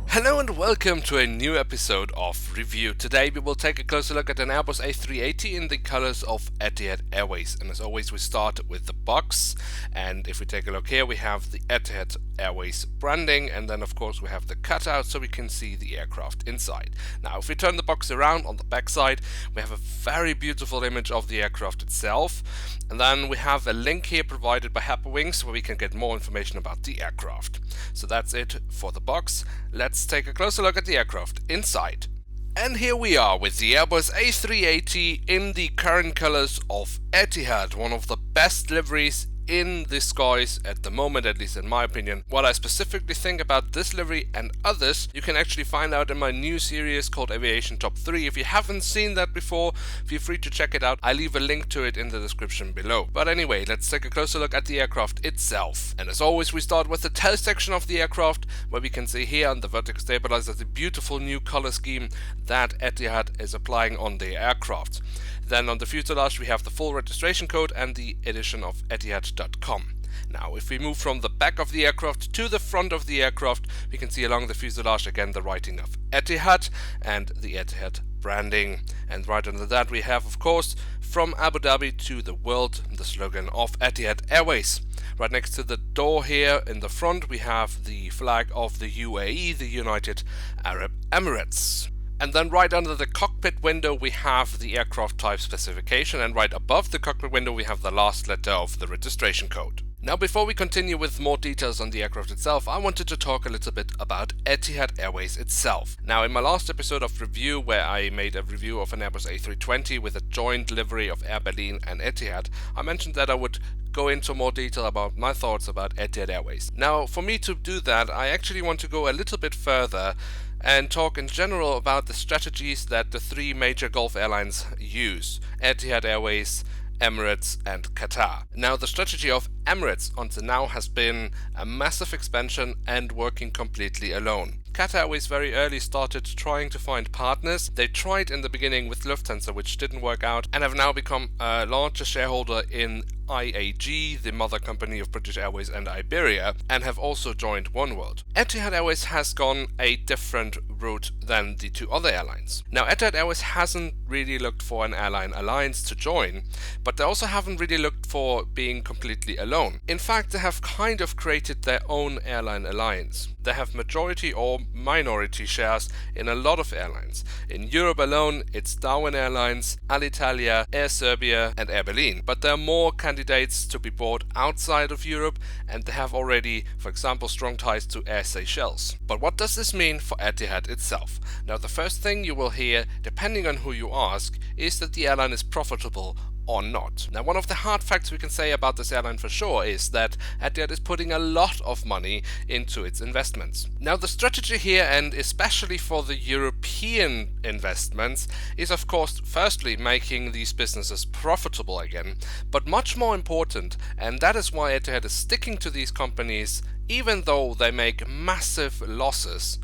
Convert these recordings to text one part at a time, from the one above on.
Hello and welcome to a new episode of Review. Today we will take a closer look at an Airbus A380 in the colors of Etihad Airways. And as always we start with the box, and if we take a look here we have the Etihad Airways branding, and then of course we have the cutout so we can see the aircraft inside. Now if we turn the box around, on the back side we have a very beautiful image of the aircraft itself, and then we have a link here provided by Herpa Wings where we can get more information about the aircraft. So that's it for the box. Let's take a closer look at the aircraft inside. And here we are with the Airbus A380 in the current colors of Etihad, one of the best liveries in the skies at the moment, at least in my opinion. What I specifically think about this livery and others you can actually find out in my new series called Aviation Top 3. If you haven't seen that before, feel free to check it out. I leave a link to it in the description below. But anyway, let's take a closer look at the aircraft itself. And as always we start with the tail section of the aircraft, where we can see here on the vertical stabilizer the beautiful new color scheme that Etihad is applying on the aircraft. Then on the fuselage we have the full registration code and the edition of Etihad.com. Now if we move from the back of the aircraft to the front of the aircraft, we can see along the fuselage again the writing of Etihad and the Etihad branding. And right under that we have, of course, from Abu Dhabi to the world, the slogan of Etihad Airways. Right next to the door here in the front we have the flag of the UAE, the United Arab Emirates. And then right under the cockpit window we have the aircraft type specification, and right above the cockpit window we have the last letter of the registration code. Now before we continue with more details on the aircraft itself, I wanted to talk a little bit about Etihad Airways itself. Now in my last episode of Review, where I made a review of an Airbus A320 with a joint livery of Air Berlin and Etihad, I mentioned that I would go into more detail about my thoughts about Etihad Airways. Now for me to do that, I actually want to go a little bit further and talk in general about the strategies that the three major Gulf airlines use: Etihad Airways, Emirates and Qatar. Now the strategy of Emirates until now has been a massive expansion and working completely alone. Qatar Airways very early started trying to find partners. They tried in the beginning with Lufthansa, which didn't work out, and have now become a larger shareholder in IAG, the mother company of British Airways and Iberia, and have also joined Oneworld. Etihad Airways has gone a different route than the two other airlines. Now Etihad Airways hasn't really looked for an airline alliance to join, but they also haven't really looked for being completely alone. In fact, they have kind of created their own airline alliance. They have majority or minority shares in a lot of airlines. In Europe alone, it's Darwin Airlines, Alitalia, Air Serbia and Air Berlin. But there are more candidates to be bought outside of Europe, and they have already, for example, strong ties to Air Seychelles. But what does this mean for Etihad itself? Now the first thing you will hear, depending on who you ask, is that the airline is profitable or not. Now one of the hard facts we can say about this airline for sure is that Etihad is putting a lot of money into its investments. Now the strategy here, and especially for the European investments, is of course firstly making these businesses profitable again, but much more important, and that is why Etihad is sticking to these companies even though they make massive losses,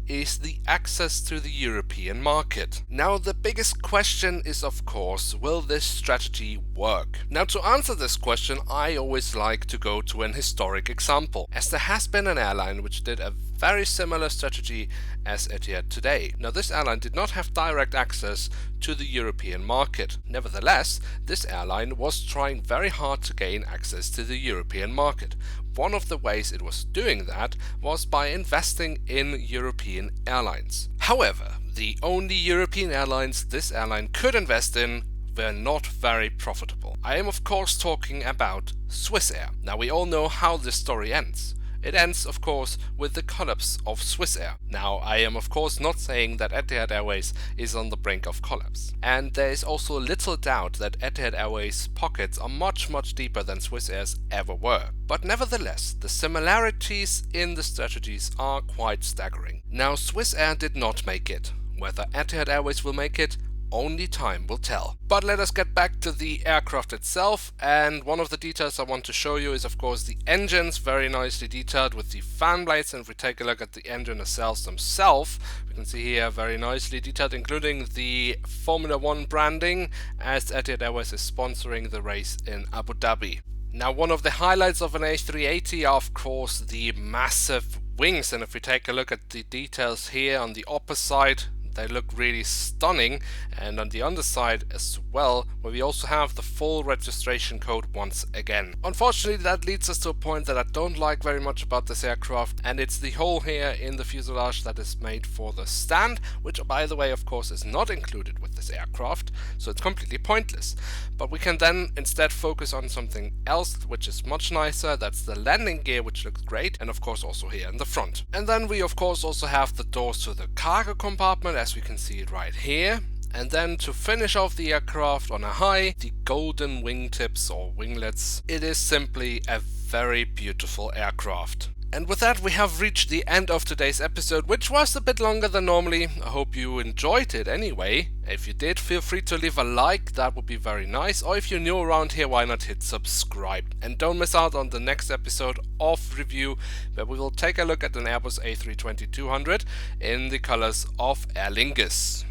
is the access to the European market. Now the biggest question is of course, will this strategy work? Now to answer this question I always like to go to an historic example, as there has been an airline which did a very similar strategy as Etihad today. Now this airline did not have direct access to the European market. Nevertheless, this airline was trying very hard to gain access to the European market. One of the ways it was doing that was by investing in European airlines. However, the only European airlines this airline could invest in were not very profitable. I am of course talking about Swissair. Now we all know how this story ends. It ends, of course, with the collapse of Swissair. Now, I am of course not saying that Etihad Airways is on the brink of collapse. And there is also little doubt that Etihad Airways' pockets are much deeper than Swissair's ever were. But nevertheless, the similarities in the strategies are quite staggering. Now, Swissair did not make it. Whether Etihad Airways will make it only time will tell. But let us get back to the aircraft itself, and one of the details I want to show you is of course the engines, very nicely detailed with the fan blades. And if we take a look at the engine nacelles themselves, we can see here very nicely detailed, including the Formula 1 branding, as Etihad Airways is sponsoring the race in Abu Dhabi. Now, one of the highlights of an A380 are of course the massive wings, and if we take a look at the details here on the upper side, they look really stunning, and on the underside as well, where we also have the full registration code once again. Unfortunately, that leads us to a point that I don't like very much about this aircraft, and it's the hole here in the fuselage that is made for the stand, which by the way of course is not included with this aircraft, so it's completely pointless. But we can then instead focus on something else which is much nicer. That's the landing gear, which looks great, and of course also here in the front. And then we of course also have the doors to the cargo compartment, as we can see it right here. And then to finish off the aircraft on a high, the golden wingtips or winglets. It is simply a very beautiful aircraft. And with that, we have reached the end of today's episode, which was a bit longer than normally. I hope you enjoyed it anyway. If you did, feel free to leave a like, that would be very nice. Or if you're new around here, why not hit subscribe? And don't miss out on the next episode of review, where we will take a look at an Airbus A380-800 in the colors of Aer Lingus.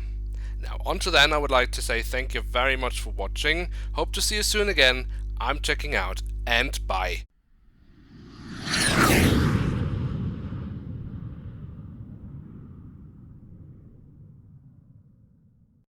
Now, onto then, I would like to say thank you very much for watching. Hope to see you soon again. I'm checking out, and bye.